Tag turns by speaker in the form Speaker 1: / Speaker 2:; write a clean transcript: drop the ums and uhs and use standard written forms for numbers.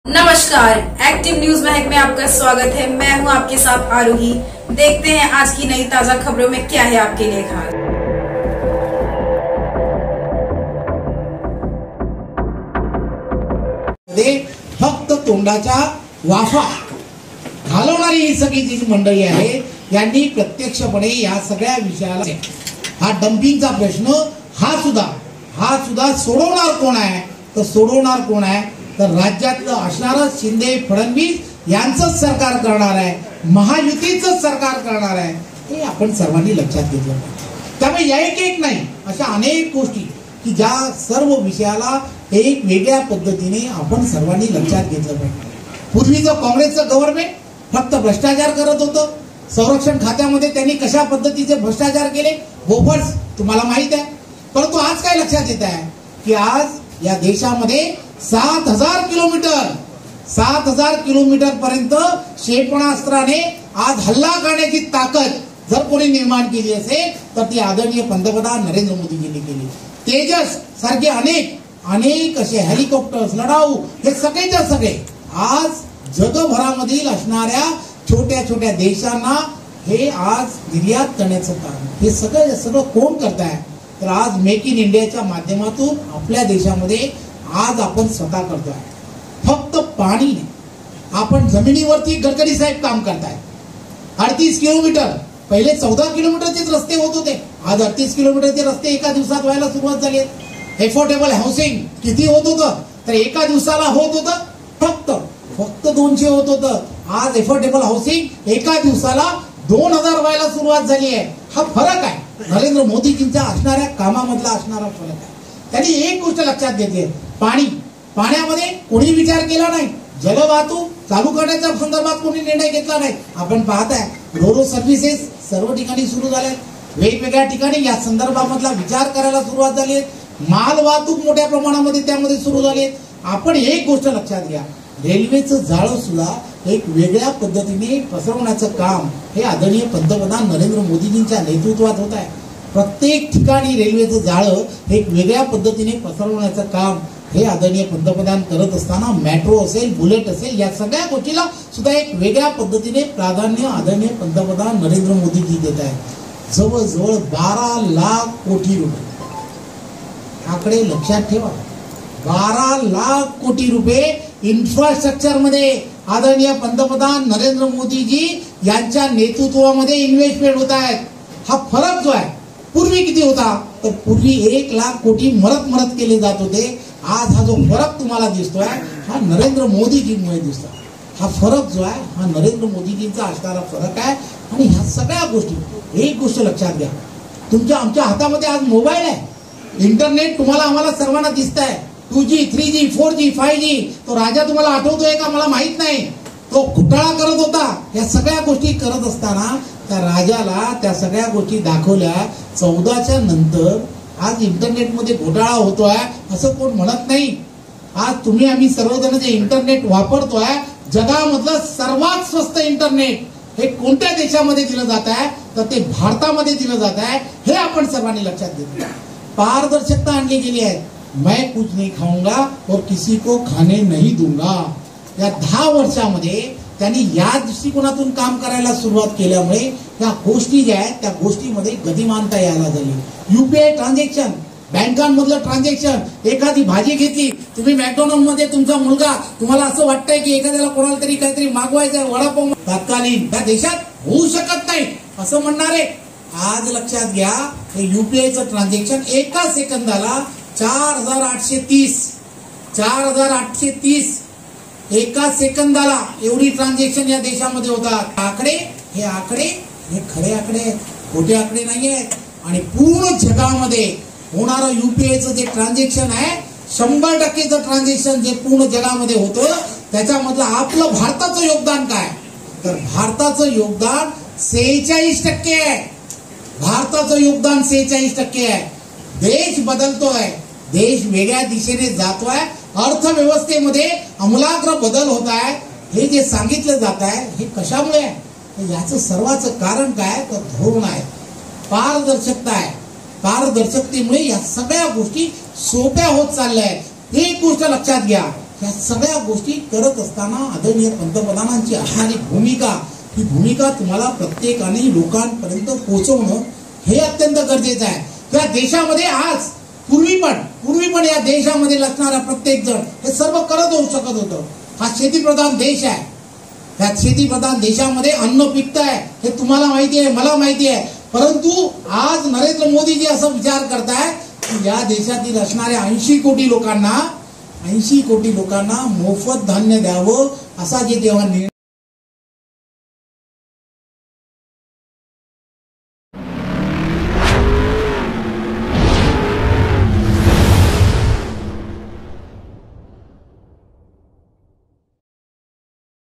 Speaker 1: नमस्कार, active news Mahak में आपका स्वागत है। मैं हूं आपके साथ आरोही। देखते हैं आज की नई ताजा खबरों में क्या है आपके लिए खास।
Speaker 2: फक्त तोंडाच्या वाफा घालवणारी ही सगळी जी मंडळी आहे यांनी प्रत्यक्षपणे या सगळ्या विषयाला हा डंपिंगचा प्रश्न हा सुद्धा सोडवणार कोण आहे तर राज्यातलं असणारं शिंदे फडणवीस यांचंच सरकार करणार आहे, महायुतीचंच सरकार करणार आहे, हे आपण सर्वांनी लक्षात घेतलं पाहिजे। त्यामुळे या एक नाही अशा अनेक गोष्टी की ज्या सर्व विषयाला एक वेगळ्या पद्धतीने आपण सर्वांनी लक्षात घेतलं पाहिजे। पूर्वीचं काँग्रेसचं गव्हर्नमेंट फक्त भ्रष्टाचार करत होतं। संरक्षण खात्यामध्ये त्यांनी कशा पद्धतीचे भ्रष्टाचार केले बोफर्स तुम्हाला माहित आहे। परंतु आज काय लक्षात येत आहे की आज या देशामध्ये 7,000 किलोमीटर पर्यंत क्षेपणास्त्राने आज हल्ला करण्याची ताकद जर कोणी निर्माण केली असेल तर ती आदरणीय पंतप्रधान नरेंद्र मोदीजींनी केली। तेजस सारखे अनेक असे हेलिकॉप्टर्स लढाऊ हे सगळे आज जगभरामधील असणाऱ्या छोट्या छोट्या देशांना हे आज निर्यात करण्याचं काम हे सगळं कोण करत आहे तर आज मेक इन इंडियाच्या माध्यमातून आपल्या देशामध्ये आज आपण स्वतः करतोय। फक्त पाणी नाही, आपण जमिनीवरती गडकरी साहेब काम करताय। 38 किलोमीटर पहिले 14 किलोमीटरचे रस्ते होत होते, आज 38 किलोमीटरचे रस्ते एका दिवसात व्हायला सुरुवात झाली आहे। एफोर्डेबल हाऊसिंग किती होत होतं तर एका दिवसाला होत होतं फक्त 200 होत होतं, आज एफोर्डेबल हाऊसिंग एका दिवसाला 2000 व्हायला सुरुवात झाली आहे। हा फरक आहे नरेंद्र मोदीजींच्या असणाऱ्या कामामधला असणारा फरक आहे। त्यांनी एक गोष्ट लक्षात घेतली, पाण्यामध्ये कोणी विचार केला नाही, जलवाहतूक चालू करण्याच्या संदर्भात कोणी निर्णय घेतला नाही। आपण पाहताय रोरो सर्व्हिसेस सर्व ठिकाणी सुरू झाल्या, वेगवेगळ्या ठिकाणी या संदर्भामधला विचार करायला सुरुवात झाली आहे। माल वाहतूक मोठ्या प्रमाणामध्ये त्यामध्ये सुरू झाली आहे। आपण एक गोष्ट लक्षात घ्या, रेल्वेचं जाळं सुद्धा एक वेगळ्या पद्धतीने पसरवण्याचं काम हे आदरणीय पंतप्रधान नरेंद्र मोदीजींच्या नेतृत्वात होत आहे। प्रत्येक ठिकाणी रेल्वेचं जाळं एक वेगळ्या पद्धतीने पसरवण्याचं काम हे आदरणीय पंतप्रधान करत असताना मेट्रो असेल, बुलेट असेल, या सगळ्या गोष्टीला सुद्धा एक वेगळ्या पद्धतीने प्राधान्य आदरणीय पंतप्रधान नरेंद्र मोदीजी देत आहेत। जवळजवळ 12 लाख कोटी रुपये, आकडे लक्षात ठेवा, 12 लाख कोटी रुपये इन्फ्रास्ट्रक्चर मध्ये आदरणीय पंतप्रधान नरेंद्र मोदीजी यांच्या नेतृत्वामध्ये इन्व्हेस्टमेंट होत आहेत। हा फरक जो आहे, पूर्वी किती होता तर पूर्वी 1 लाख कोटी मरत केले जात होते, आज हा जो फरक तुम्हाला दिसतोय हा नरेंद्र मोदीजींमुळे दिसतो। हा फरक जो आहे हा नरेंद्र मोदीजींचा असणारा फरक आहे। आणि ह्या सगळ्या गोष्टी एक गोष्ट लक्षात घ्या, आमच्या हातामध्ये आज मोबाईल आहे, इंटरनेट तुम्हाला आम्हाला सर्वांना दिसत आहे, 2G 3G 4G 5G। तो राजा तुम्हाला आठवतोय का मला माहित नाही, तो घोटाळा करत होता। या सगळ्या गोष्टी करत असताना त्या राजाला त्या सगळ्या गोष्टी दाखवल्या। 14च्या नंतर आज इंटरनेटमध्ये घोटाळा होतोय असं कोण म्हणत नाही। आज तुम्ही आम्ही सर्वजण जे इंटरनेट वापरतोय, जगामधलं सर्वात स्वस्त इंटरनेट हे कोणत्या देशामध्ये दिलं जात आहे तर ते भारतामध्ये दिलं जात आहे, हे आपण सर्वांनी लक्षात घेतलं। पारदर्शकता आणली गेली आहे, मैं कुछ नहीं खाऊंगा और किसी को खाने नहीं दूंगा। या 10 वर्षामध्ये त्यांनी या दृष्टिकोनातून काम करायला सुरुवात केल्यामुळे या गोष्टी ज्या आहेत त्या गोष्टीमध्ये गतिमानता यायला झाली। UPI ट्रान्झॅक्शन, बँकांमधलं ट्रान्झॅक्शन, एखादी भाजी घेतली तुम्ही मॅकडॉनल्ड मध्ये, तुमचा मुलगा तुम्हाला असं वाटतंय की एखाद्याला कोणाला तरी काहीतरी मागवायचं आहे, वडापाव तात्कालीन त्या देशात होऊ शकत नाही असं म्हणणारे आज लक्षात घ्या, हे UPIचं ट्रान्झॅक्शन एका सेकंदाला 4830 एका सेकंदाला एवढी ट्रान्झॅक्शन या देशामध्ये होतात। हे आकडे हे खरे आकडे आहेत, खोटे आकडे नाही आहेत। आणि पूर्ण जगामध्ये होणारं UPIचं जे ट्रान्झॅक्शन आहे 100%चं ट्रान्झॅक्शन जे पूर्ण जगामध्ये होतं त्याच्यामधलं आपलं भारताचं योगदान काय तर भारताचं योगदान 46% आहे। भारताचं योगदान 46% आहे। देश बदलतोय, देश वेगळ्या दिशेने जातोय, अर्थव्यवस्थेमध्ये आमूलाग्र बदल होत आहे, हे जे सांगितलं जात आहे हे कशामुळे आहे, याचं सर्वाचं कारण काय तर धोरण आहे, पारदर्शकता आहे। पारदर्शकतेमुळे या सगळ्या गोष्टी सोप्या होत चालल्या आहेत। एक गोष्ट लक्षात घ्या, या सगळ्या गोष्टी करत असताना आदरणीय पंतप्रधानांची असणारी भूमिका, ही भूमिका तुम्हाला प्रत्येकाने लोकांपर्यंत पोहोचवणं हे अत्यंत गरजेचं आहे. त्या देशामध्ये आज पूर्वी पण या देशामध्ये असणारा प्रत्येक जण हे सर्व करत होऊ शकत होतं. हा शेतीप्रधान देश आहे. त्या शेतीप्रधान देशामध्ये अन्न पिकतं आहे हे तुम्हाला माहिती आहे, मला माहिती आहे. परंतु आज नरेंद्र मोदीजी असं विचार करताय की या देशातील असणाऱ्या 80 कोटी लोकांना मोफत धान्य द्यावं असा जे जेव्हा